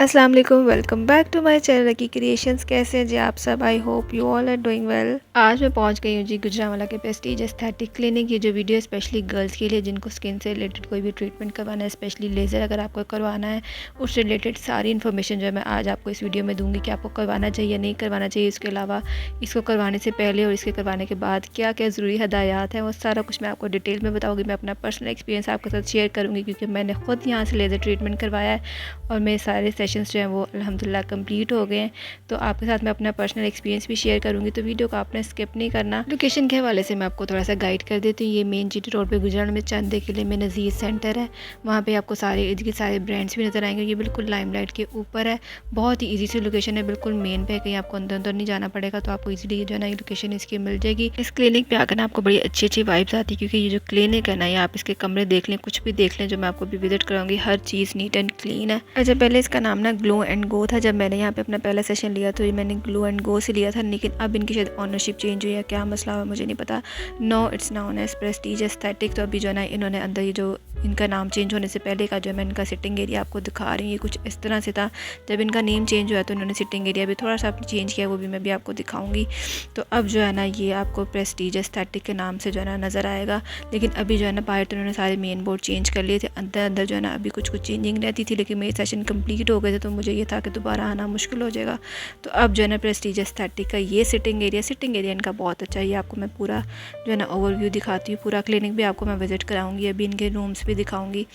अस्सलाम वालेकुम, welcome back to my channel Lucky Creations. कैसे हैं जी आप सब? I hope you all are doing well. आज मैं पहुंच गई हूँ जी गुजरांवाला के प्रेस्टीज एस्थेटिक क्लिनिक। ये जो वीडियो है स्पेशली गर्ल्स के लिए जिनको स्किन से रिलेटेड कोई भी ट्रीटमेंट करवाना है, स्पेशली लेज़र अगर आपको करवाना है, उससे रिलेटेड सारी इन्फॉर्मेशन जो है मैं आज आपको इस वीडियो में दूँगी कि आपको करवाना चाहिए नहीं करवाना चाहिए। इसके अलावा इसको करवाने से पहले और इसके करवाने के बाद क्या क्या ज़रूरी हदायत हैं, वो सारा कुछ मैं आपको डिटेल में बताऊँगी। मैं अपना पर्सनल एक्सपीरियंस आपके साथ शेयर करूँगी क्योंकि मैंने ख़ुद यहाँ से लेज़र ट्रीटमेंट करवाया है और मेरे सारे सेशंस जो हैं वो अल्हम्दुलिल्लाह कंप्लीट हो गए हैं। तो आपके साथ मैं अपना पर्सनल एक्सपीरियंस भी शेयर करूँगी, तो वीडियो को आपने स्किप नहीं करना। लोकेशन के हवाले से मैं आपको थोड़ा सा गाइड कर देती हूँ। ये मेन जीटी रोड पे गुजरान में चंदे किले में नज़ीर सेंटर है। वहाँ पे आपको सारे ब्रांड्स भी नज़र आएंगे। ये बिल्कुल लाइमलाइट के ऊपर है, बहुत ही ईजी सी लोकेशन है, बिल्कुल मेन पे। कहीं आपको अंदर अंदर नहीं जाना पड़ेगा, तो आपको ईजिली जो है ना ये लोकेशन इसकी मिल जाएगी। इस क्लिनिक पे आकर ना आपको बड़ी अच्छी अच्छी वाइब्स आती है क्योंकि ये जो क्लिनिक है ना, ये आप इसके कमरे देख लें, कुछ भी देख लें, जो मैं आपको भी विजिट कराऊंगी, हर चीज़ नीट एंड क्लीन है। अच्छा, पहले इसका नाम ना ग्लो एंड गो था। जब मैंने यहाँ पे अपना पहला सेशन लिया तो ये मैंने ग्लो एंड गो से लिया था, लेकिन अब इनकी शायद ऑनरशिप चेंज हुई है, क्या मसला हुआ मुझे नहीं पता। No, it's known as Prestige Aesthetic. तो अभी जो है ना इन्होंने अंदर ये जो इनका नाम चेंज होने से पहले का जो मैं इनका सिटिंग एरिया आपको दिखा रही हूँ, ये कुछ इस तरह से था। जब इनका नेम चेंज हुआ तो इन्होंने सिटिंग एरिया भी थोड़ा सा चेंज किया, वो भी मैं भी आपको दिखाऊंगी। तो अब जो है ना ये आपको प्रेस्टीज एस्थेटिक के नाम से जो है ना नज़र आएगा। लेकिन अभी जो है ना बाहर तो उन्होंने सारे मेन बोर्ड चेंज कर लिए थे, अंदर अंदर जो है ना अभी कुछ कुछ चेंजिंग रहती थी, लेकिन मेरे सेशन कंप्लीट हो गए थे तो मुझे ये था कि दोबारा आना मुश्किल हो जाएगा। तो अब जो है ना प्रेस्टीज एस्थेटिक का ये सिटिंग एरिया इनका बहुत अच्छा है। ये आपको मैं पूरा जो है ना ओवरव्यू दिखाती हूँ, पूरा क्लिनिक भी आपको मैं विज़िट कराऊंगी, अभी इनके रूम्स भी दिखाऊंगी।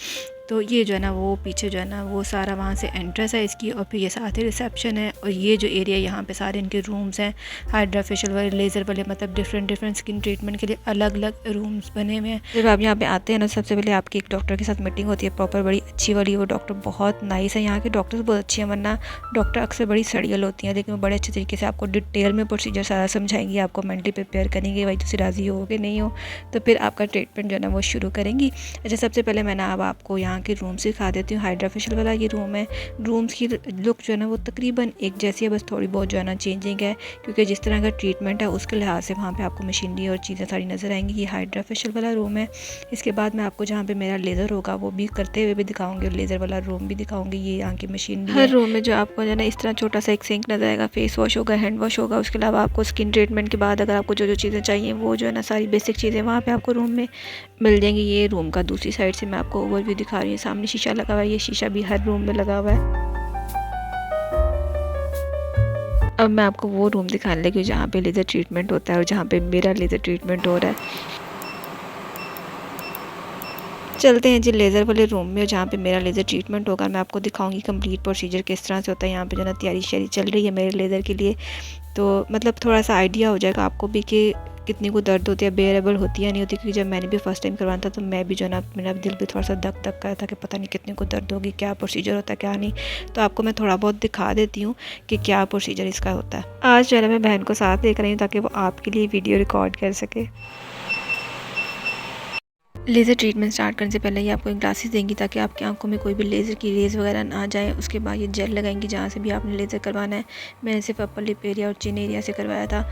तो ये जो है ना वो पीछे जो है ना वो सारा वहाँ से एंट्रेंस है इसकी, और फिर ये साथ ही रिसेप्शन है। और ये जो एरिया यहाँ पे सारे इनके रूम्स हैं, हाइड्रा फेशियल वाले, लेज़र वाले, मतलब डिफरेंट स्किन ट्रीटमेंट के लिए अलग अलग रूम्स बने हुए हैं। जब आप यहाँ पे आते हैं ना, सबसे पहले आपकी एक डॉक्टर के साथ मीटिंग होती है प्रॉपर, बड़ी अच्छी वाली। वो डॉक्टर बहुत नाइस है, यहाँ के डॉक्टर्स बहुत अच्छे हैं, वरना डॉक्टर अक्सर बड़ी सड़ियल होती हैं, लेकिन वो बड़े अच्छे तरीके से आपको डिटेल में प्रोसीजर सारा समझाएंगी, आपको मेंटली प्रिपेयर करेंगे, भाई तुम राज़ी हो कि नहीं हो, तो फिर आपका ट्रीटमेंट जो है ना वो शुरू करेंगी। अच्छा, सबसे पहले मैं ना अब आपको यहाँ के रूम से दिखा देती हूँ। हाइड्रा फेशियल वाला ये रूम है। रूम्स की लुक जो है ना वो तकरीबन एक जैसी है, बस थोड़ी बहुत जो है ना चेंजिंग है, क्योंकि जिस तरह का ट्रीटमेंट है उसके लिहाज से वहाँ पे आपको मशीनरी और चीज़ें सारी नज़र आएंगी। ये हाइड्रा फेशियल वाला रूम है। इसके बाद मैं आपको जहाँ पे मेरा लेज़र होगा वो भी करते हुए भी दिखाऊंगी और लेज़र वाला रूम भी दिखाऊंगी। ये यहाँ की मशीनरी हर रूम में जो आपको जो है ना इस तरह छोटा सा एक सिंक नजर आएगा, फेस वॉश होगा, हैंड वॉश होगा। उसके अलावा आपको स्किन ट्रीटमेंट के बाद अगर आपको जो जो चीज़ें चाहिए वो जो है ना सारी बेसिक चीज़ें वहाँ पे आपको रूम में मिल जाएंगी। ये रूम का दूसरी साइड से मैं आपको ओवरव्यू दिखा रही हूँ। सामने शीशा लगा हुआ है, ये शीशा भी हर रूम में लगा हुआ है। अब मैं आपको वो रूम दिखाने लगी जहाँ पे लेज़र ट्रीटमेंट होता है और जहाँ पे मेरा लेज़र ट्रीटमेंट हो रहा है। चलते हैं जी लेज़र वाले रूम में, जहाँ पे मेरा लेज़र ट्रीटमेंट होगा। मैं आपको दिखाऊंगी कंप्लीट प्रोसीजर किस तरह से होता है। यहाँ पे जो ना तैयारी शैयारी चल रही है मेरे लेज़र के लिए, तो मतलब थोड़ा सा आइडिया हो जाएगा आपको भी कि कितनी को दर्द होती है, बेरेबल होती है नहीं होती। क्योंकि जब मैंने भी फर्स्ट टाइम करवाना था तो मैं भी जो ना मेरा दिल भी थोड़ा सा धक धक कर था कि पता नहीं कितने को दर्द होगी, क्या प्रोसीजर होता है क्या नहीं। तो आपको मैं थोड़ा बहुत दिखा देती हूँ कि क्या प्रोसीजर इसका होता है। आज जो है मैं बहन को साथ लेकर आई हूँ ताकि वो आपके लिए वीडियो रिकॉर्ड कर सके। लेज़र ट्रीटमेंट स्टार्ट करने से पहले ही आपको ग्लासेस देंगी ताकि आपकी आंखों में कोई भी लेज़र की रेज़ वगैरह ना जाए। उसके बाद ये जेल लगाएंगी जहाँ से भी आपने लेज़र करवाना है। मैंने सिर्फ अपर लिप एरिया और चिन एरिया से करवाया था।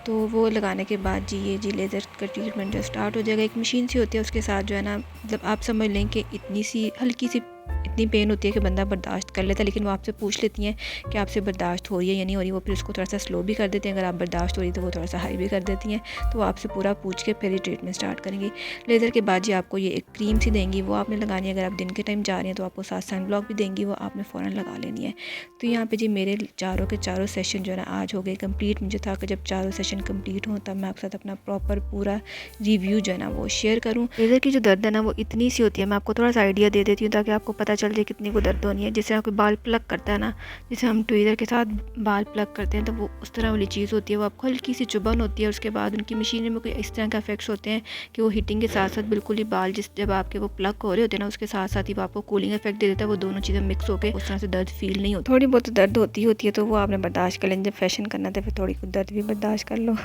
तो वो लगाने के बाद जी लेज़र का ट्रीटमेंट जो स्टार्ट हो जाएगा। एक मशीन सी होती है, उसके साथ जो है ना मतलब आप समझ लें कि इतनी सी हल्की सी इतनी पेन होती है कि बंदा बर्दाश्त कर लेता है, लेकिन वो आपसे पूछ लेती हैं कि आपसे बर्दाश्त हो रही है या नहीं हो रही। वो फिर उसको थोड़ा सा स्लो भी कर देते हैं, अगर आप बर्दाश्त हो रही तो वो थोड़ा सा हाई भी कर देती हैं। तो वो आपसे पूरा पूछ के फिर ये ट्रीटमेंट स्टार्ट करेंगी। लेज़र के बाद जी आपको ये एक क्रीम सी देंगी, वो आपने लगानी है। अगर आप दिन के टाइम जा रहे हैं तो आपको साथ सन ब्लॉक भी देंगी, वो आपने फ़ौरन लगा लेनी है। तो यहाँ पे जी मेरे चारों के चारों सेशन जो है ना आज हो गए कंप्लीट। मुझे था कि जब चारों सेशन कंप्लीट हों तब मैं आपके साथ अपना प्रॉपर पूरा रिव्यू जो है ना वो शेयर करूँ। लेज़र की जो दर्द है ना वो इतनी सी होती है, मैं आपको थोड़ा सा आइडिया दे देती हूँ ताकि आपको पता चल जाए कितनी को दर्द होनी है। जैसे कोई बाल प्लग करता है ना, जैसे हम ट्वीज़र के साथ बाल प्लग करते हैं, तो वो उस तरह वाली चीज़ होती है। वो आपको हल्की सी चुभन होती है। उसके बाद उनकी मशीनरी में कोई इस तरह का इफेक्ट्स होते हैं कि वो हीटिंग के साथ साथ बिल्कुल ही बाल जब आपके वो प्लग हो रहे होते हैं ना, उसके साथ साथ ही वो आपको कूलिंग इफेक्ट दे देता है। वो दोनों चीज़ें मिक्स होकर उस तरह से दर्द फील नहीं होती। थोड़ी बहुत दर्द होती है तो वो आपने बर्दाश्त कर लें। जब फैशन करना था फिर थोड़ी दर्द भी बर्दाश्त कर लो।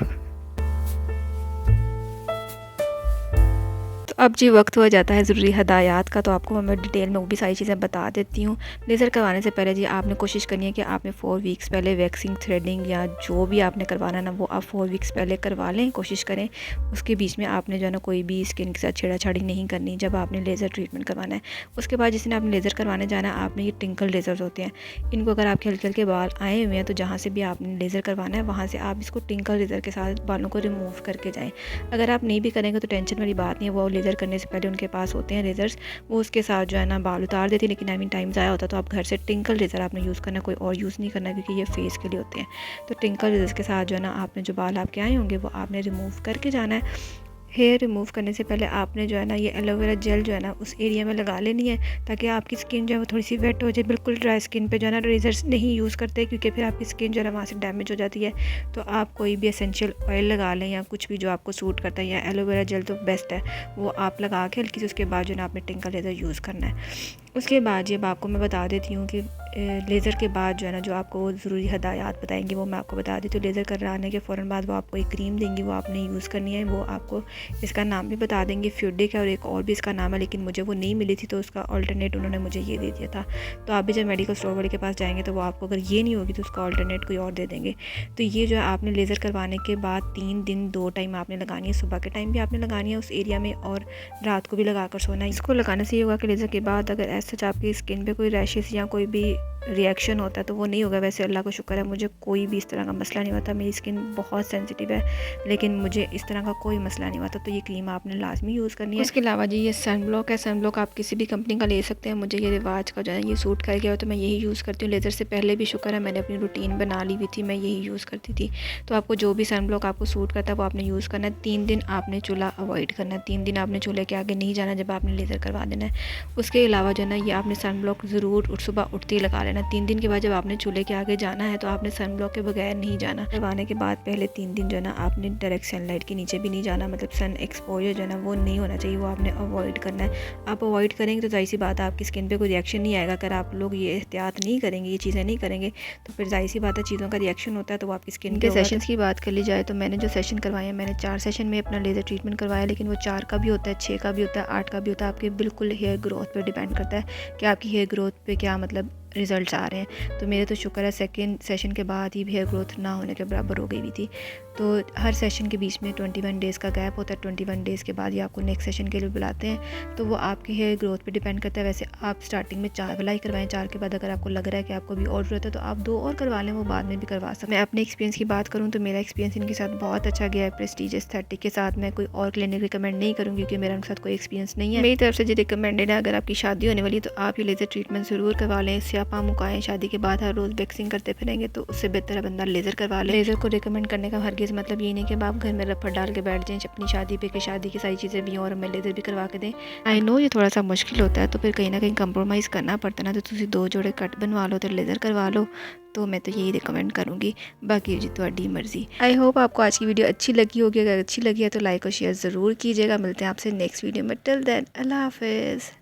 अब जी वक्त हो जाता है ज़रूरी हदायत का, तो आपको मैं डिटेल में वो भी सारी चीज़ें बता देती हूँ। लेज़र करवाने से पहले जी आपने कोशिश करनी है कि आपने 4 वीक्स पहले वैक्सिंग, थ्रेडिंग या जो भी आपने करवाना है ना, वो आप 4 वीक्स पहले करवा लें, कोशिश करें। उसके बीच में आपने जो है ना कोई भी स्किन के साथ छेड़ाछाड़ी नहीं करनी जब आपने लेज़र ट्रीटमेंट करवाना है। उसके बाद जिस दिन आपने लेज़र करवाने जाना है, आपने ये टिंकल लेज़र्स होते हैं, इनको अगर आपके हल्के हल्के बाल आए हुए हैं तो जहाँ से भी आपने लेज़र करवाना है वहाँ से आप इसको टिंकल लेज़र के साथ बालों को रिमूव करके जाएँ। अगर आप नहीं भी करेंगे तो टेंशन वाली बात नहीं है, वो लेज़र करने से पहले उनके पास होते हैं रेज़र्स, वो उसके साथ जो है ना बाल उतार देती है। लेकिन आई मीन टाइम ज़ाया होता है, तो आप घर से टिंकल रेज़र आपने यूज़ करना, कोई और यूज़ नहीं करना, क्योंकि ये फेस के लिए होते हैं। तो टिंकल रेज़र्स के साथ जो है ना आपने जो बाल आपके आए होंगे वो आपने रिमूव करके जाना है। हेयर रिमूव करने से पहले आपने जो है ना ये एलोवेरा जेल जो है ना उस एरिया में लगा लेनी है, ताकि आपकी स्किन जो है वो थोड़ी सी वेट हो जाए। बिल्कुल ड्राई स्किन पे जो है ना रेज़र्स नहीं यूज़ करते, क्योंकि फिर आपकी स्किन जो है ना वहाँ से डैमेज हो जाती है। तो आप कोई भी एसेंशियल ऑयल लगा लें या कुछ भी जो आपको सूट करता है, या एलोवेरा जेल तो बेस्ट है, वो आप लगा के हल्की से उसके बाद जो है ना आपने टिंकल लेज़र यूज़ करना है। उसके बाद जब आपको मैं बता देती हूँ कि लेज़र के बाद जो है ना जो आपको ज़रूरी हदायत बताएंगी वो मैं आपको बता देती हूँ। लेज़र कराने के फ़ौरन बाद वो आपको एक क्रीम देंगी, वो आपने यूज़ करनी है। वो आपको इसका नाम भी बता देंगे, फ्यूडिक है, और एक और भी इसका नाम है, लेकिन मुझे वो नहीं मिली थी तो उसका अल्टरनेट उन्होंने मुझे ये दे दिया था। तो आप भी जब मेडिकल स्टोर वाले के पास जाएंगे तो वो आपको अगर ये नहीं होगी तो उसका अल्टरनेट कोई और दे देंगे। तो ये जो है आपने लेज़र करवाने के बाद 3 दिन 2 टाइम आपने लगानी है, सुबह के टाइम भी आपने लगानी है उस एरिया में, और रात को भी लगा कर सोना है। इसको लगाने से ये होगा कि लेज़र के बाद अगर ऐसा आपकी स्किन पे कोई रैशेस या कोई भी रिएक्शन होता है तो वो नहीं होगा। वैसे अल्लाह का शुक्र है मुझे कोई भी इस तरह का मसला नहीं होता, मेरी स्किन बहुत सेंसिटिव है, लेकिन मुझे इस तरह का कोई मसला नहीं होता। तो ये क्रीम आपने लाजमी यूज़ करनी है। उसके अलावा जी ये सन ब्लॉक है, सन ब्लॉक आप किसी भी कंपनी का ले सकते हैं। मुझे ये रिवाज का जो है ये सूट कर गया हो तो मैं यही यूज़ करती हूँ। लेज़र से पहले भी शुक्र है मैंने अपनी रूटीन बना ली हुई थी, मैं यही यूज़ करती थी। तो आपको जो भी सन ब्लॉक आपको सूट करता है वो आपने यूज़ करना है। 3 दिन आपने चूल्हा अवॉइड करना है, 3 दिन आपने चूल्हे के आगे नहीं जाना जब आपने लेज़र करवा देना है। उसके अलावा जो है ना ये आपने सन ब्लॉक ज़रूर सुबह उठते ही लगा लेना। 3 दिन के बाद जब आपने चूल्हे के आगे जाना है तो आपने सन ब्लॉक के बगैर नहीं जाना। लगाने के बाद पहले 3 दिन जो है ना आपने डायरेक्ट सनलाइट के नीचे भी नहीं जाना, मतलब सन एक्सपोजर जो है ना वो नहीं होना चाहिए, वो आपने अवॉइड करना है। आप अवॉइड करेंगे तो जाहिर सी बात है आपकी स्किन पे कोई रिएक्शन नहीं आएगा। अगर आप लोग ये एहतियात नहीं करेंगे, ये चीज़ें नहीं करेंगे, तो फिर जाहिर सी बात है चीज़ों का रिएक्शन होता है तो वो आपकी स्किन के सेशंस की बात कर ली जाए तो मैंने जो सेशन करवाए हैं, मैंने 4 सेशन में अपना लेज़र ट्रीटमेंट करवाया, लेकिन वो 4 का भी होता है, 6 का भी होता है, 8 का भी होता है। आपके बिल्कुल हेयर ग्रोथ पर डिपेंड करता है कि आपकी हेयर ग्रोथ पे क्या मतलब रिज़ल्ट्स आ रहे हैं। तो मेरे तो शुक्र है सेकंड सेशन के बाद ही हेयर ग्रोथ ना होने के बराबर हो गई हुई थी। तो हर सेशन के बीच में 21 डेज़ का गैप होता है। 21 डेज़ के बाद ही आपको नेक्स्ट सेशन के लिए बुलाते हैं, तो वो आपकी हेयर ग्रोथ पे डिपेंड करता है। वैसे आप स्टार्टिंग में 4 वाला ही करवाएं, 4 के बाद अगर आपको लग रहा है कि आपको भी और ज़रूरत है तो आप 2 और करवा लें, वो बाद में भी करवा सकते हैं। मैं अपने एक्सपीरियंस की बात करूँ तो मेरा एक्सपीरियंस इनके साथ बहुत अच्छा गया है। प्रेस्टीज एस्थेटिक के साथ मैं कोई और क्लिनिक रिकमेंड नहीं करूँगी क्योंकि मेरा उनके साथ कोई एक्सपीरियंस नहीं है। मेरी तरफ से जो रिकमेंडेड है, अगर आपकी शादी होने वाली तो आप ये लेज़र ट्रीटमेंट ज़रूर करवा लें। स्यापा मुकाएं, शादी के बाद हर रोज़ वैक्सिंग करते फिरेंगे तो उससे बेहतर है बंदा लेज़र करवा ले। लेज़र को रिकमेंड करने का हरगिज़ मतलब ये नहीं कि आप घर में रफड़ डाल के बैठ जाएं अपनी शादी पे कि शादी की सारी चीज़ें भी और हमें लेज़र भी करवा के दें। आई नो ये थोड़ा सा मुश्किल होता है, तो फिर कहीं ना कहीं कंप्रोमाइज़ करना पड़ता है ना, तो तुम 2 जोड़े कट बनवा लो तो लेज़र करवा लो। तो मैं तो यही रिकमेंड करूँगी, बाकी जी तुम्हारी मर्ज़ी। आई होप आपको आज की वीडियो अच्छी लगी होगी। अगर अच्छी लगी है तो लाइक और शेयर ज़रूर कीजिएगा। मिलते हैं आपसे नेक्स्ट वीडियो में। टिल देन अल्लाह हाफिज़।